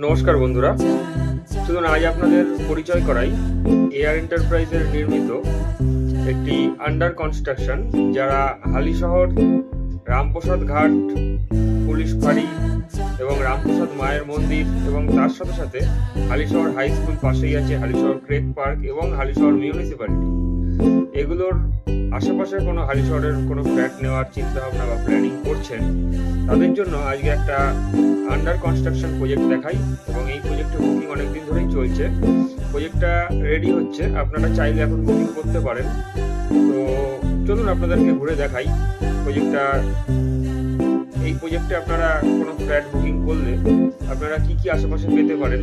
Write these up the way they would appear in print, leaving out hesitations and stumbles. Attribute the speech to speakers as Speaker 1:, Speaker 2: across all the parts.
Speaker 1: নমস্কার বন্ধুরা, চলুন আজ আপনাদের পরিচয় করাই এয়ার এন্টারপ্রাইজের নির্মিত একটি আন্ডার কনস্ট্রাকশন, যারা হালিশহর রামপ্রসাদ ঘাট, পুলিশ ফাঁড়ি এবং রামপ্রসাদ মায়ের মন্দির এবং তার সাথে সাথে হালিশহর হাই স্কুল পাশেই আছে হালিশহর ক্রেক পার্ক এবং হালিশহর মিউনিসিপ্যালিটি। এগুলোর আশেপাশে কোনো হালিশহরের কোনো ফ্ল্যাট নেওয়ার চিন্তা ভাবনা বা প্ল্যানিং করছেন, তাদের জন্য আজকে একটা আন্ডার কনস্ট্রাকশন প্রজেক্ট দেখাই। এবং এই প্রজেক্টের বুকিং অনেকদিন ধরেই চলছে, প্রজেক্টটা রেডি হচ্ছে, আপনারা চাইলে এখন বুকিং করতে পারেন। তো চলুন আপনাদেরকে ঘুরে দেখাই প্রজেক্টটা। এই প্রজেক্টে আপনারা কোনো ফ্ল্যাট বুকিং করলে আপনারা কি কি আশেপাশে পেতে পারেন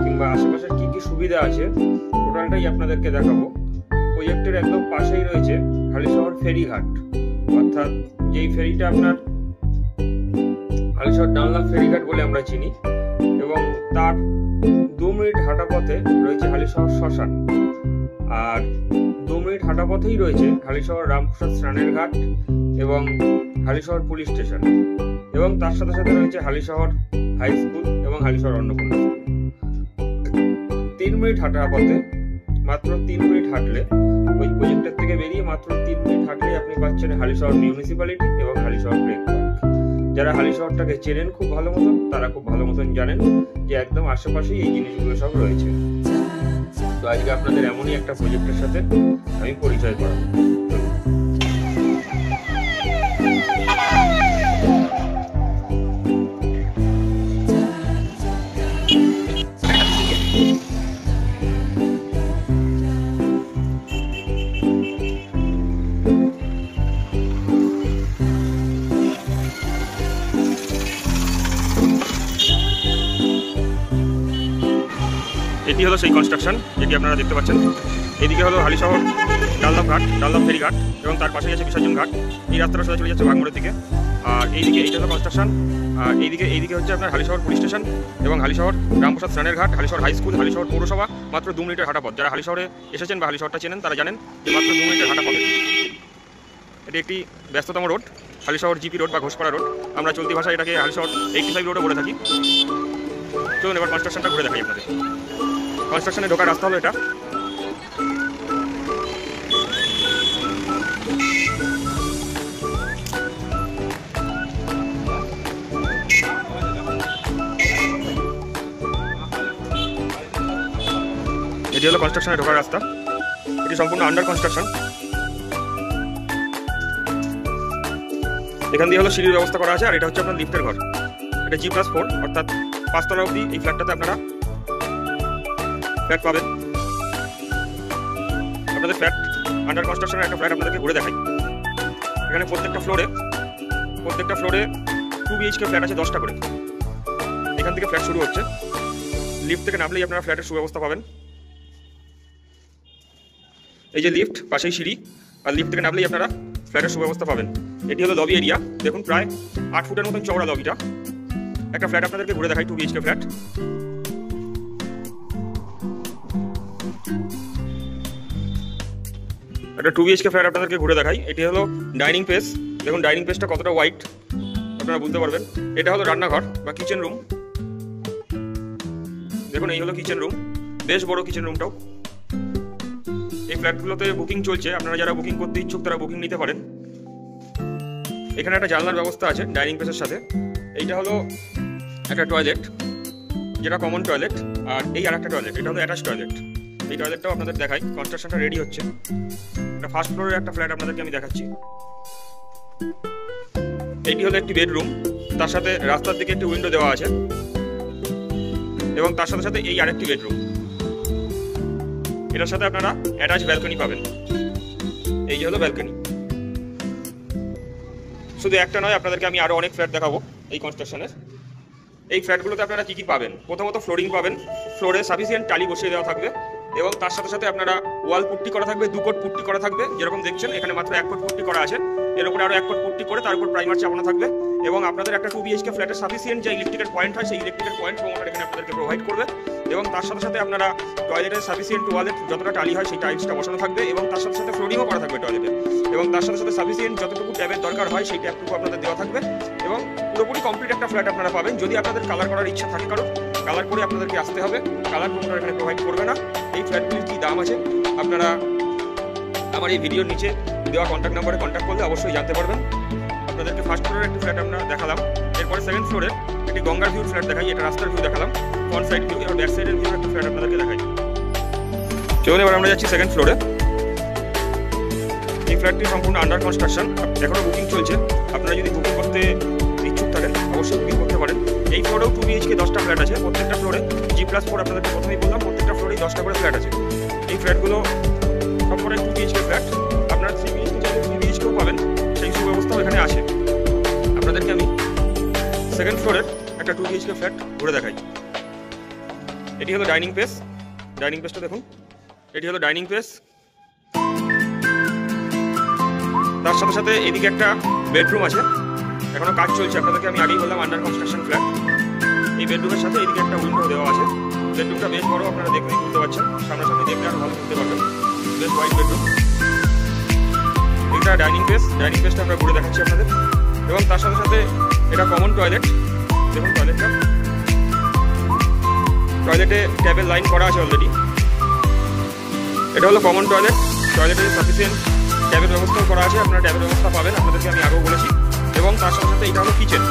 Speaker 1: কিংবা আশেপাশের কি কি সুবিধা আছে, টোটালটাই আপনাদেরকে দেখাবো। প্রজেক্টের একদম পাশেই রয়েছে হালিশহর ফেরিঘাট, অর্থাৎ যেই ফেরিটা আপনার হালিশহর ডানলাভ ফেরিঘাট বলে আমরা চিনি, এবং তার 2 মিনিট হাঁটা পথে রয়েছে হালিশহর শ্মশান, আর 2 মিনিট হাঁটা পথেই রয়েছে হালিশহর রামপ্রসাদ স্নানের ঘাট এবং হালিশহর পুলিশ স্টেশন, এবং তার সাথে সাথে রয়েছে হালিশহর হাই স্কুল এবং হালিশহর অন্নপূর্ণা স্কুল। 3 মিনিট হাঁটা পথে, মাত্র 3 মিনিট হাঁটলে, ওই প্রজেক্টের থেকে বেরিয়ে মাত্র 3 মিনিট হাঁটলে আপনি পাচ্ছেন হালিশহর মিউনিসিপ্যালিটি এবং হালিশহর ক্রেক পার্ক। যারা হালিশহরটাকে চেনেন খুব ভালো মতন, তারা খুব ভালো মতন জানেন যে একদম আশেপাশেই এই জিনিসগুলো সব রয়েছে। তো আজকে আপনাদের এমনই একটা প্রজেক্টের সাথে আমি পরিচয় করাবো। এটি হলো সেই কনস্ট্রাকশন যেটি আপনারা দেখতে পাচ্ছেন। এদিকে হলো হালিশহর ডানলাভ ঘাট, ডানলাভ ফেরিঘাট, এবং তার পাশেই আছে বিসর্জন ঘাট। এই রাস্তাটা সোজা চলে যাচ্ছে ভাঙড়ের দিকে। আর এইদিকে এইটা হলো কনস্ট্রাকশন। আর এইদিকে হচ্ছে আপনার হালিশহর পুলিশ স্টেশন এবং হালিশহর রামপ্রসাদ স্নানের ঘাট, হালিশহর হাই স্কুল, হালিশহর পৌরসভা। মাত্র 2 মিনিটের হাঁটা পথ। যারা হালিশহরে এসেছেন বা হালিশহরটা চেনেন তারা জানেন যে মাত্র 2 মিনিটের হাঁটা পথ। এটি একটি ব্যস্ততম রোড, হালিশহর জিপি রোড বা ঘোষপাড়া রোড। আমরা চলতি ভাষায় এটাকে হালিশহর 85 রোডও বলে থাকি। চলুন এবার কনস্ট্রাকশনটা ঘুরে দেখাই আপনাদের। কনস্ট্রাকশনে ঢোকার রাস্তা হলো এটা। এটি হলো কনস্ট্রাকশনে ঢোকার রাস্তা। এটি সম্পূর্ণ আন্ডার কনস্ট্রাকশন। এখান দিয়ে হলো সিঁড়ির ব্যবস্থা করা আছে, আর এটা হচ্ছে আপনার লিফটের ঘর। এটা G+4, অর্থাৎ 5 তলা অবধি এই ফ্ল্যাটটাতে আপনারা ফ্ল্যাট পাবেন। আপনাদের ফ্ল্যাট আন্ডার কনস্ট্রাকশনের একটা ফ্ল্যাট আপনাদেরকে ঘুরে দেখাই। এখানে প্রত্যেকটা ফ্লোরে 2 BHK ফ্ল্যাট আছে, 10টা করে। এখান থেকে ফ্ল্যাট শুরু হচ্ছে। লিফট থেকে নামলেই আপনারা ফ্ল্যাটের সুব্যবস্থা পাবেন। এই যে লিফট, পাশেই সিঁড়ি, আর লিফট থেকে নামলেই আপনারা ফ্ল্যাটের সুব্যবস্থা পাবেন। এটি হলো লবি এরিয়া। দেখুন প্রায় 8 ফুটের মতন চওড়া লবিটা। একটা ফ্ল্যাট আপনাদেরকে ঘুরে দেখাই, 2 BHK ফ্ল্যাট। একটা 2 BHK ফ্ল্যাট আপনাদেরকে ঘুরে দেখাই। এটি হলো ডাইনিং স্পেস। দেখুন ডাইনিং স্পেসটা কতটা হোয়াইট আপনারা বুঝতে পারবেন। এটা হলো রান্নাঘর বা কিচেন রুম। দেখুন এই হলো কিচেন রুম, বেশ বড় কিচেন রুমটাও। এই ফ্ল্যাটগুলোতে বুকিং চলছে, আপনারা যারা বুকিং করতে ইচ্ছুক তারা বুকিং নিতে পারেন। এখানে একটা জানলার ব্যবস্থা আছে ডাইনিং স্পেসের সাথে। এইটা হলো একটা টয়লেট, যেটা কমন টয়লেট, আর এই আর একটা টয়লেট, এটা হলো অ্যাটাচ টয়লেট। এই টয়লেটটাও আপনাদের দেখাই। কনস্ট্রাকশনটা রেডি হচ্ছে। এটা ফার্স্ট ফ্লোরের একটা ফ্ল্যাট আপনাদেরকে আমি দেখাচ্ছি। এটি হলো একটি বেডরুম, তার সাথে রাস্তার দিকে একটি উইন্ডো দেওয়া আছে, এবং তার সাথে সাথে এই আরেকটি বেডরুম। এটার সাথে আপনারা অ্যাটাচ ব্যালকনি পাবেন। এই যে হলো ব্যালকনি। শুধু একটা নয়, আপনাদেরকে আমি আরো অনেক ফ্ল্যাট দেখাবো এই কনস্ট্রাকশনের। এই ফ্ল্যাটগুলোতে আপনারা কি কি পাবেন? প্রথমত ফ্লোরিং পাবেন। ফ্লোরে সাফিসিয়েন্ট টালি বসিয়ে দেওয়া থাকবে, এবং তার সাথে সাথে আপনারা ওয়াল পুট্টি করা থাকবে, 2 কোট পুট্টি করা থাকবে। যেরকম দেখছেন এখানে মাত্র 1 কোট পুট্টি করা আছে, এর উপরে আরো 1 কোট পুট্টি করে তার উপর প্রাইমার চাপানো থাকবে। এবং আপনাদের একটা 2 BHK ফ্ল্যাটের সাফিসিয়েন্ট যে ইলেকট্রিকের পয়েন্ট হয়, সেই ইলেকট্রিকের পয়েন্ট ওনারা এখানে আপনাদেরকে প্রোভাইড করবে। এবং তার সাথে সাথে আপনারা টয়লেটের সাফিসিয়েন্ট ওয়ালের যতটা টালি হয় সেই টাইলসটা বসানো থাকবে, এবং তার সাথে সাথে ফ্লোরিংও করা থাকবে টয়লেটে। এবং তার সাথে সাথে সাফিসিয়েন্ট যতটুকু ট্যাবের দরকার হয় সেই ট্যাবটুকু আপনাদের দেওয়া থাকবে। এবং পুরোপুরি কমপ্লিট একটা ফ্ল্যাট আপনারা পাবেন। যদি আপনাদের কালার করার ইচ্ছা থাকে কারো, কালার করে আপনাদেরকে আসতে হবে, কালার কোনো এখানে প্রোভাইড করবে না। এই ফ্ল্যাটগুলির কী দাম আছে আপনারা আমার এই ভিডিওর নিচে দেওয়া কন্ট্যাক্ট নাম্বারে কন্ট্যাক্ট করলে অবশ্যই জানতে পারবেন। আপনাদেরকে ফার্স্ট ফ্লোরের একটি ফ্ল্যাট আমরা দেখালাম, এরপরে সেকেন্ড ফ্লোরের একটি গঙ্গার ভিউ ফ্ল্যাট দেখাই। এটা রাস্তার ভিউ দেখালাম, ফ্রন্ট সাইড ভিউ, এবার ব্যাক সাইডের ভিউ একটা ফ্ল্যাট আপনাদেরকে দেখাই। চলুন এবার আমরা যাচ্ছি সেকেন্ড ফ্লোরে। এই ফ্ল্যাটটি সম্পূর্ণ আন্ডার কনস্ট্রাকশন, এখনও বুকিং চলছে। আপনারা যদি বুকিং করতে ইচ্ছুক থাকেন অবশ্যই বুকিং করতে পারেন। এই ফ্লোরেও 2 BHK 10টা ফ্ল্যাট আছে, প্রত্যেকটা ফ্লোরে G+4 আপনাদেরকে প্রথমেই বললাম, প্রত্যেকটা ফ্লোরেই 10টা করে ফ্ল্যাট আছে। এই ফ্ল্যাটগুলো সবকটাই 2 BHK ফ্ল্যাট। আপনারা 3 BHK চাইলে 3 BHKও পাবেন, সেই সুব্যবস্থাও এখানে আছে। আপনাদেরকে আমি সেকেন্ড ফ্লোরের একটা 2 BHK ফ্ল্যাট ঘুরে দেখাই। এটি হলো ডাইনিং স্পেস, ডাইনিং স্পেসটা দেখুন, এটি হলো ডাইনিং স্পেস। তার সাথে সাথে এদিকে একটা বেডরুম আছে, এখনো কাজ চলছে। আপনাদেরকে আমি আগেই বললাম আন্ডার কনস্ট্রাকশন ফ্ল্যাট। এই বেডরুমের সাথে এদিকে একটা উইন্ডো দেওয়া আছে। বেডরুমটা বেশ বড়, আপনারা দেখলেই বুঝতে পারছেন, সামনাসামনি দেখলে আরও ভালো বুঝতে পারবেন। বেশ ওয়াইড বেডরুম। এটা ডাইনিং স্পেস, ডাইনিং স্পেসটা আমরা ঘুরে দেখাচ্ছি আপনাদের। এবং তার সাথে সাথে এটা কমন টয়লেট, দেখুন টয়লেটটা, টয়লেটে ট্যাপের লাইন করা আছে অলরেডি। এটা হলো কমন টয়লেট, টয়লেটে সাফিসিয়েন্ট ট্যাপের ব্যবস্থাও করা আছে, আপনারা ট্যাপের ব্যবস্থা পাবেন, আপনাদেরকে আমি আগেও বলেছি। এবং তার সাথে সাথে এটা হলো কিচেন,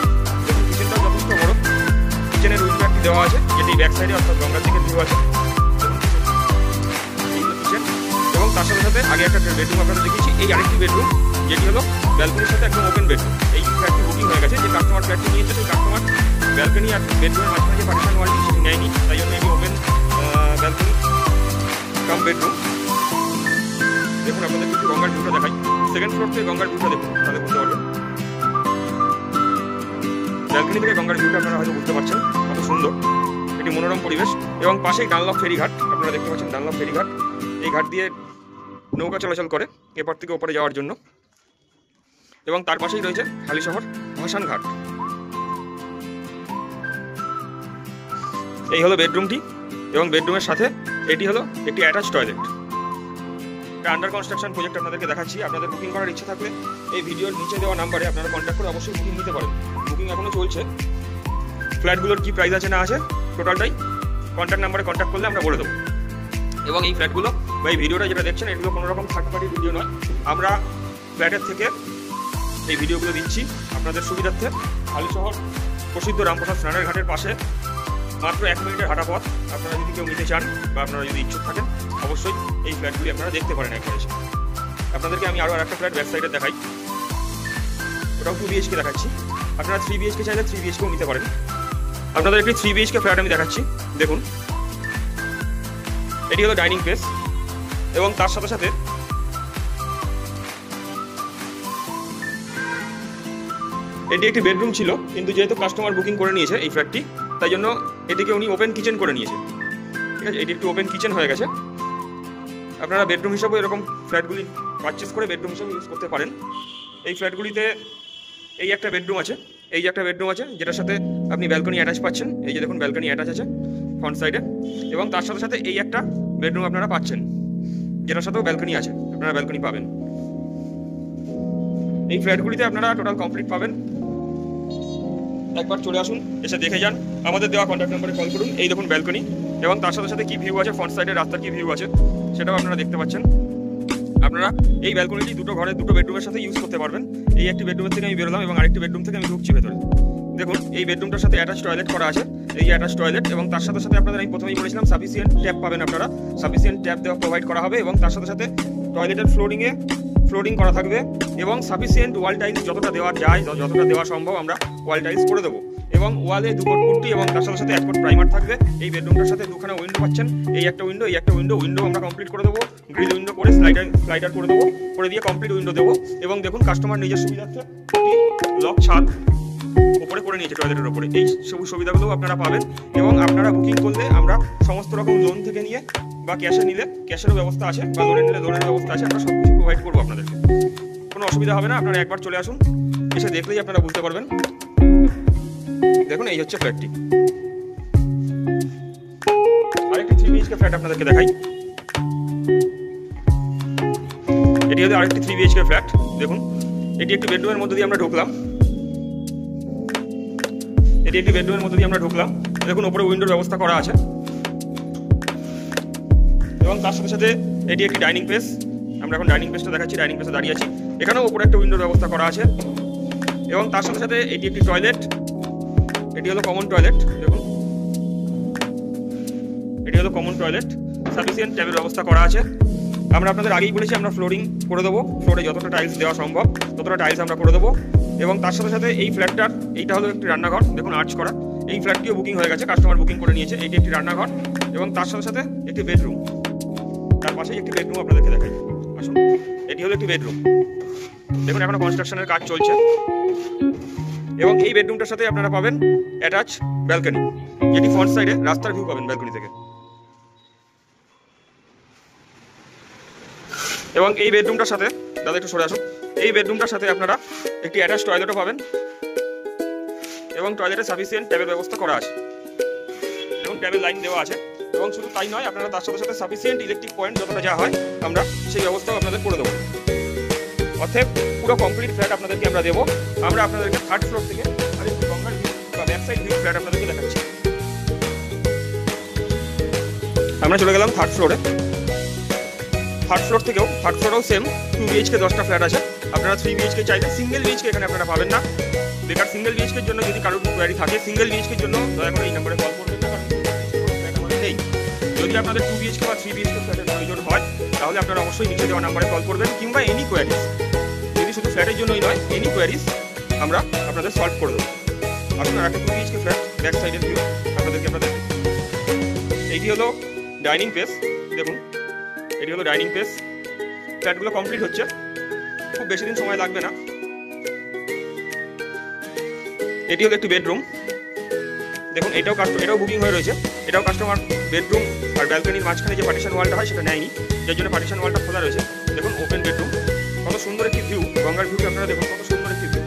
Speaker 1: দেখুন কিচেনটাও যথেষ্ট বড়। কিচেনের উইন্ডো একটি দেওয়া আছে, যেটি ব্যাক সাইডে অর্থাৎ গঙ্গার দিকে ভিউ আছে। কিচেন এবং তার সাথে সাথে আগে একটা বেডরুম আপনারা দেখিয়েছি, এই আরেকটি বেডরুম যেটি হলো ব্যালকনির সাথে একদম ওপেন বেডরুম। এই ফ্ল্যাটটি বুকিং হয়ে গেছে, যে কাস্টমার ফ্ল্যাটটি নিয়েছে সেই কাস্টমার ব্যালকনি আর বেডরুমের মাঝখানে যে পার্টিশন ওয়ালটি সেটি নেয়নি, তাই জন্য এটি ওপেন ব্যালকনি কাম বেডরুম। দেখুন আপনাদের কিছু গঙ্গার ভিউটা দেখাই। সেকেন্ড ফ্লোর থেকে গঙ্গার ভিউটা দেখুন, তাহলে বুঝতে পারবেন। ব্যালকনি থেকে গঙ্গার ভিউটা আপনারা হয়তো বুঝতে পারছেন কত সুন্দর, এটি মনোরম পরিবেশ। এবং পাশেই ডানলপ ফেরিঘাট, আপনারা দেখতে পাচ্ছেন ডানলপ ফেরিঘাট। এই ঘাট দিয়ে নৌকা চলাচল করে এপার থেকে ওপারে যাওয়ার জন্য। এবং তার পাশেই রয়েছে হালিশহর ভাসান ঘাট। এই হলো বেডরুমটি, এবং বেডরুমের সাথে এটি হলো একটি attach toilet. Under construction project আপনাদেরকে দেখাচ্ছি। আপনাদের বুকিং করার ইচ্ছে থাকলে এই ভিডিওর নিচে দেওয়া নাম্বারে আপনারা কন্ট্যাক্ট করে অবশ্যই বুকিং নিতে পারেন। বুকিং এখনও চলছে। ফ্ল্যাটগুলোর কী প্রাইস আছে না আছে টোটালটাই কন্ট্যাক্ট নাম্বারে কন্ট্যাক্ট করলে আমরা বলে দেবো। এবং এই ফ্ল্যাটগুলো বা এই ভিডিওটা যেটা দেখছেন এগুলো কোনো রকম থার্ড পার্টি ভিডিও নয়, আমরা ফ্ল্যাটের থেকে এই ভিডিওগুলো দিচ্ছি আপনাদের সুবিধার্থে। হালিশহর প্রসিদ্ধ রামপ্রসাদ স্নানের ঘাটের পাশে মাত্র 1 মিনিটের হাঁটা পথ। আপনারা যদি কেউ নিতে চান বা আপনারা যদি ইচ্ছুক থাকেন অবশ্যই এই ফ্ল্যাটগুলি আপনারা দেখতে পারেন একবার এসে। আপনাদেরকে আমি আরও একটা ফ্ল্যাট ব্যাক সাইডে দেখাই, ওটাও 2 BHK দেখাচ্ছি। আপনারা 3 BHK চাইলে 3 BHKও নিতে পারেন। আপনাদের একটি 3 BHK ফ্ল্যাট আমি দেখাচ্ছি, দেখুন এটি হলো ডাইনিং স্পেস। এবং তার সাথে সাথে এটি একটি বেডরুম ছিল, কিন্তু যেহেতু কাস্টমার বুকিং করে নিয়েছে এই ফ্ল্যাটটি, তাই জন্য এটিকে উনি ওপেন কিচেন করে নিয়েছে। ঠিক আছে, এটি একটি ওপেন কিচেন হয়ে গেছে। আপনারা বেডরুম হিসাবে এরকম ফ্ল্যাটগুলি পারচেস করে বেডরুম হিসাবে ইউজ করতে পারেন। এই ফ্ল্যাটগুলিতে এই একটা বেডরুম আছে, এই যে একটা বেডরুম আছে যেটার সাথে আপনি ব্যালকনি অ্যাটাচ পাচ্ছেন। এই যে দেখুন ব্যালকনি অ্যাটাচ আছে ফ্রন্ট সাইডে। এবং তার সাথে সাথে এই একটা বেডরুম আপনারা পাচ্ছেন, যেটার সাথেও ব্যালকনি আছে, আপনারা ব্যালকনি পাবেন। এই ফ্ল্যাটগুলিতে আপনারা টোটাল কমপ্লিট পাবেন। একবার চলে আসুন, এসে দেখে যান। আমাদের দেওয়া কন্ট্যাক্ট নাম্বারে কল করুন। এই দেখুন ব্যালকনি, এবং তার সাথে সাথে কি ভিউ আছে, ফ্রন্ট সাইডে রাস্তার কি ভিউ আছে সেটাও আপনারা দেখতে পাচ্ছেন। আপনারা এই ব্যালকনিটি দুটো ঘরে দুটো বেডরুমের সাথে ইউজ করতে পারবেন। এই একটি বেডরুমের থেকে আমি বেরোলাম এবং আরেকটি বেডরুম থেকে আমি ঢুকছি ভেতরে। দেখুন এই বেডরুমটার সাথে অ্যাটাচ টয়লেট করা আছে, এই অ্যাটাচ টয়লেট। এবং তার সাথে সাথে আপনাদের আমি প্রথমেই বলেছিলাম সাফিসিয়েন্ট ট্যাপ পাবেন, আপনারা সাফিসিয়েন্ট ট্যাপ দেওয়া প্রোভাইড করা হবে। এবং তার সাথে সাথে টয়লেটের ফ্লোরিং করা থাকবে, এবং সাফিসিয়েন্ট ওয়াল টাইলস যতটা দেওয়া যায়, যতটা দেওয়া সম্ভব আমরা ওয়াল টাইলস করে দেবো। এবং ওয়ালে 2 কোট পুট্টি এবং তার সাথে সাথে 1 কোট প্রাইমার থাকবে। এই বেডরুমটার সাথে 2খানা উইন্ডো পাচ্ছেন, এই একটা উইন্ডো, এই একটা উইন্ডো আমরা কমপ্লিট করে দেবো। গ্রিল উইন্ডো করে স্লাইডার করে দেবো, করে দিয়ে কমপ্লিট উইন্ডো দেবো। এবং দেখুন কাস্টমার নিজের সুবিধার্থে লক ছাদ উপরে করে নিয়েছে টয়লেটের উপরে। এই সুবিধাগুলো আপনারা পাবেন। এবং আপনারা বুকিং করলে আমরা সমস্ত রকম লোন থেকে নিয়ে বা ক্যাশে নিলে ক্যাশেরও ব্যবস্থা আছে, বা লোনে নিলে লোনের ব্যবস্থা আছে। আমরা সব কিছু প্রোভাইড করবো আপনাদেরকে, কোনো অসুবিধা হবে না। আপনারা একবার চলে আসুন, এসে দেখলেই আপনারা বুঝতে পারবেন। দেখুন এই হচ্ছে ফ্ল্যাটটি। আরেকটি 3 BHK ফ্ল্যাট আপনাদেরকে দেখাই। এটি হচ্ছে আরেকটি 3 BHK ফ্ল্যাট। দেখুন এটি একটি বেডরুমের মধ্যে দিয়ে আমরা ঢুকলাম, দেখুন উপরে উইন্ডোর ব্যবস্থা করা আছে, এবং তার সাথে সাথে এটি একটি ডাইনিং প্লেস। আমরা এখন ডাইনিং প্লেসটা দেখাচ্ছি, ডাইনিং প্লেসে দাঁড়িয়ে আছি। এখানেও উপরে একটা উইন্ডোর ব্যবস্থা করা আছে, এবং তার সাথে সাথে এটি একটি টয়লেট। এটি হলো কমন টয়লেট, দেখুন এটি হলো কমন টয়লেট। সাফিসিয়েন্ট ট্যাবের ব্যবস্থা করা আছে। আমরা আপনাদের আগেই বলেছি আমরা ফ্লোরিং করে দেবো, ফ্লোরে যতটা টাইলস দেওয়া সম্ভব ততটা টাইলস আমরা করে দেবো। এবং তার সাথে সাথে এই ফ্ল্যাটটার এইটা হলো একটি রান্নাঘর, দেখুন আর্চ করা। এই ফ্ল্যাটটিও বুকিং হয়ে গেছে, কাস্টমার বুকিং করে নিয়েছে। এটি একটি রান্নাঘর এবং তার সাথে সাথে একটি বেডরুম, তার পাশেই একটি বেডরুম আপনাদেরকে দেখাই। আসুন, এটি হলো একটি বেডরুম। দেখুন এখনো কনস্ট্রাকশনের কাজ চলছে, এবং এই বেডরুমটার সাথে আপনারা পাবেন অ্যাটাচ ব্যালকনি, যেটি ফ্রন্ট সাইডে রাস্তার ভিউ পাবেন ব্যালকনি থেকে। এবং এই বেডরুমটার সাথে, দাদা একটু সরে আসুন, এই বেডরুমটার সাথে আপনারা একটি অ্যাটাচ টয়লেটও পাবেন, এবং টয়লেটে সাফিসিয়েন্ট ট্যাবের ব্যবস্থা করা আছে, এবং ট্যাবের লাইন দেওয়া আছে। এবং শুধু তাই নয়, আপনারা তার সাথে সাথে সাফিসিয়েন্ট ইলেকট্রিক পয়েন্ট যতটা যা হয় আমরা সেই ব্যবস্থাও আপনাদের করে দেবো। অর্থাৎ পুরো কমপ্লিট ফ্ল্যাট আপনাদেরকে আমরা দেবো। আমরা আপনাদেরকে থার্ড ফ্লোর থেকে আরেকটি গঙ্গার ভিউ বা ব্যাক সাইড ভিউ ফ্ল্যাট আপনাদেরকে দেখাচ্ছি। আমরা চলে গেলাম থার্ড ফ্লোরে। থার্ড ফ্লোরেও সেম 2 BHK 10টা ফ্ল্যাট আছে। আপনারা 3 BHK চাইলে সিঙ্গেল BHK এখানে আপনারা পাবেন না। বেকার সিঙ্গেল BHK জন্য যদি কারোর কোয়ারি থাকে, সিঙ্গেল BHK জন্য দয়া করে এই নম্বরে কল করবেন না, কারণ ফ্ল্যাট আমাদের নেই। যদি আপনাদের 2 BHK বা 3 BHK ফ্ল্যাটের প্রয়োজন হয় তাহলে আপনারা অবশ্যই নিচে দেওয়া নাম্বারে কল করবেন, কিংবা এনি কোয়ারিজ, যদি শুধু ফ্ল্যাটের জন্যই নয় এনি কোয়ারিজ আমরা আপনাদের সলভ করে দেবো। আসুন আর একটা 2 BHK ফ্ল্যাট ব্যাক সাইডের ভিউ আপনাদেরকে এইটি হলো ডাইনিং প্লেস। দেখুন এটি হলো ডাইনিং প্লেস। ফ্ল্যাটগুলো কমপ্লিট হচ্ছে, খুব বেশি দিন সময় লাগবে না। এটি হলো একটি বেডরুম। দেখুন এটাও বুকিং হয়ে রয়েছে। এটাও কাস্টমার বেডরুম আর ব্যালকনির মাঝখানে যে পার্টিশন ওয়ালটা হয় সেটা নেয়নি, যার জন্য পার্টিশন ওয়ালটা খোলা রয়েছে। দেখুন ওপেন বেডরুম, কত সুন্দর একটি ভিউ, গঙ্গার ভিউটা আপনারা দেখুন, কত সুন্দর একটি ভিউ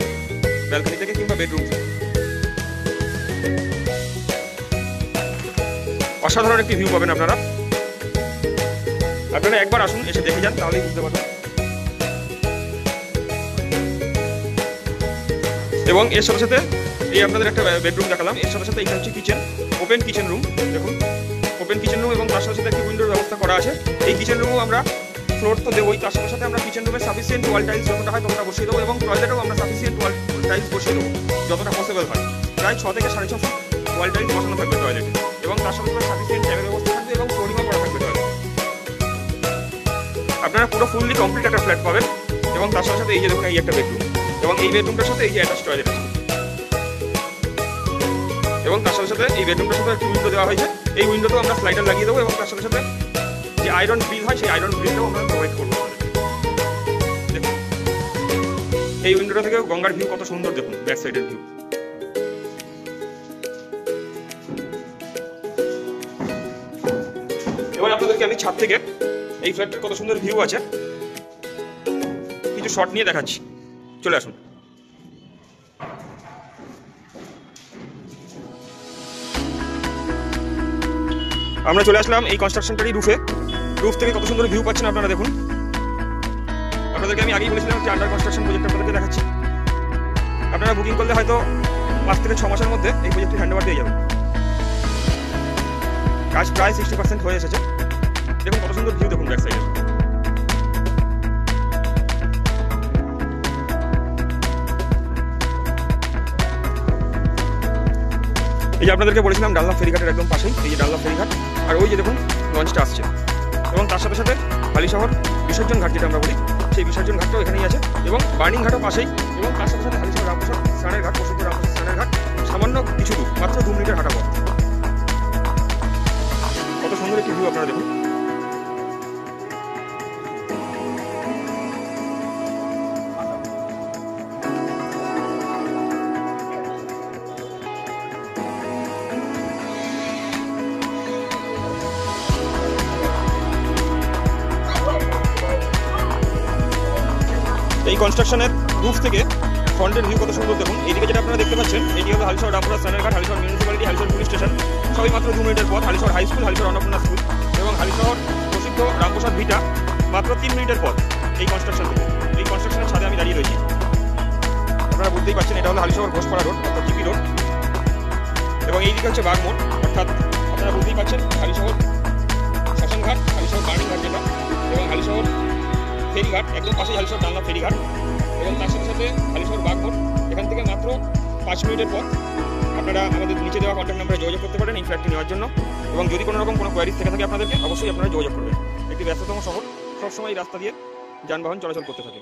Speaker 1: ব্যালকনি থেকে কিংবা বেডরুম থেকে। অসাধারণ একটি ভিউ পাবেন আপনারা। আপনারা একবার আসুন, এসে দেখে যান, তাহলেই বুঝতে পারবেন। এবং এর সাথে সাথে এই আপনাদের একটা বেডরুম দেখালাম, এর সাথে সাথে এটা হচ্ছে কিচেন, ওপেন কিচেন রুম। দেখুন ওপেন কিচেন রুম, এবং তার সাথে সাথে একটি উইন্ডোর ব্যবস্থা করা আছে। এই কিচেন রুমও আমরা ফ্লোর তো দেবোই, তার সাথে সাথে আমরা কিচেন রুমে সাফিসিয়েন্ট ওয়াল টাইলস যতটা হয় ততটা বসিয়ে দেবো, এবং টয়লেটেও আমরা সাফিসিয়েন্ট ওয়াল টাইলস বসিয়ে দেবো যতটা পসিবল হয়। প্রায় 6 থেকে 6.5 ফুট ওয়াল টাইলস বসানো থাকবে টয়লেটে, এবং তার সাথে সাথে সাফিসিয়েন্ট ট্যাবের ব্যবস্থা থাকবে, এবং ফ্লোরিংও করা থাকবে টয়লেটে। আপনারা পুরো ফুললি কমপ্লিট একটা ফ্ল্যাট পাবেন। এবং তার সাথে সাথে এই যে দেখুন এই একটা বেডরুম, এবং এই বেডরুমটার সাথে এই যে অ্যাটাচ টয়লেট আছে, এবং তার সাথে সাথে এই বেডরুমটার সাথে একটি উইন্ডো দেওয়া হয়েছে। এই উইন্ডোতেও আমরা স্লাইডার লাগিয়ে দেবো, এবং তার সাথে সাথে যে আয়রন গ্রিল হয় সেই আয়রন গ্রিলটাও আমরা প্রোভাইড করবো। দেখুন এই উইন্ডোটা থেকে গঙ্গার ভিউ কত সুন্দর, দেখুন ব্যাক সাইডের ভিউ। এবার আপনাদেরকে আমি ছাদ থেকে এই ফ্ল্যাটটার কত সুন্দর ভিউ আছে কিছু শট নিয়ে দেখাচ্ছি, চলে আসুন। আমরা চলে আসলাম এই কনস্ট্রাকশনটারই রুফে। রুফ থেকে কত সুন্দর ভিউ পাচ্ছেন আপনারা দেখুন। আপনাদেরকে আমি আগেই বলেছিলাম যে আন্ডার কনস্ট্রাকশন প্রজেক্ট আপনাদেরকে দেখাচ্ছি। আপনারা বুকিং করলে হয়তো 5 থেকে 6 মাসের মধ্যে এই প্রজেক্টটি হ্যান্ডওভার দিয়ে যাবেন। কাজ প্রায় 60% হয়ে এসেছে। দেখুন কত সুন্দর ভিউ, দেখুন ব্যাক সাইডে। এই যে আপনাদেরকে বলেছিলাম ডালনা ফেরিঘাটের একদম পাশেই এই যে ডালনা ফেরিঘাট, আর ওই যে দেখুন লঞ্চটা আসছে। এবং তার সাথে সাথে হালিশহর বিসর্জন ঘাট যেটা আমরা বলি, সেই বিসর্জন ঘাটটাও এখানেই আছে, এবং বার্নিং ঘাটও পাশেই। এবং তার সাথে সাথে হালিশহর রামপ্রসাদ স্নানের ঘাট, প্রসিদ্ধ রামপ্রসাদ স্নানের ঘাট সামান্য কিছু দূর, মাত্র 2 মিনিটের হাঁটা পথ। কত সুন্দর একটি ভিউ আপনারা দেখুন। এই কনস্ট্রাকশনের রুফ থেকে ফ্রন্টের ভিউ কত সুন্দর দেখুন। এইদিকে যেটা আপনারা দেখতে পাচ্ছেন এটি হলো হালিশহর রামপ্রসাদ স্নানের ঘাট, Halishahar municipality, Halishahar police station, সবই মাত্র 2 মিনিটের পথ। Halishahar high school, Halishahar Annapurna school, এবং হালিশহর প্রসিদ্ধ রামপ্রসাদ ভিটা মাত্র 3 মিনিটের পথ এই কনস্ট্রাকশন থেকে। এই কনস্ট্রাকশনের ছাদে আমি দাঁড়িয়ে রয়েছি। আপনারা বুঝতেই পারছেন এটা হলো হালিশহর ঘোষপাড়া রোড, অর্থাৎ জিপি রোড। এবং এই দিকে হচ্ছে বাগমোড়, অর্থাৎ আপনারা বুঝতেই পারছেন হালিশহর শ্মশানঘাট, হালিশহর বার্নিং ঘাট যেটা, এবং হালিশহর ফেরিঘাট, একদম পাশেই হালিশহর ডানলপ ফেরিঘাট, এবং তার সাথে সাথে হালিশহর বাগমোড়। এখান থেকে মাত্র 5 মিনিটের পথ। আপনারা আমাদের নিচে দেওয়া কন্ট্যাক্ট নাম্বারে যোগাযোগ করতে পারেন এই ফ্ল্যাটটি নেওয়ার জন্য। এবং যদি কোনো রকম কোনো কোয়ারিজ থেকে থাকে আপনাদেরকে, অবশ্যই আপনারা যোগাযোগ করবেন। একটি ব্যস্ততম শহর, সবসময় এই রাস্তা দিয়ে যানবাহন চলাচল করতে থাকে।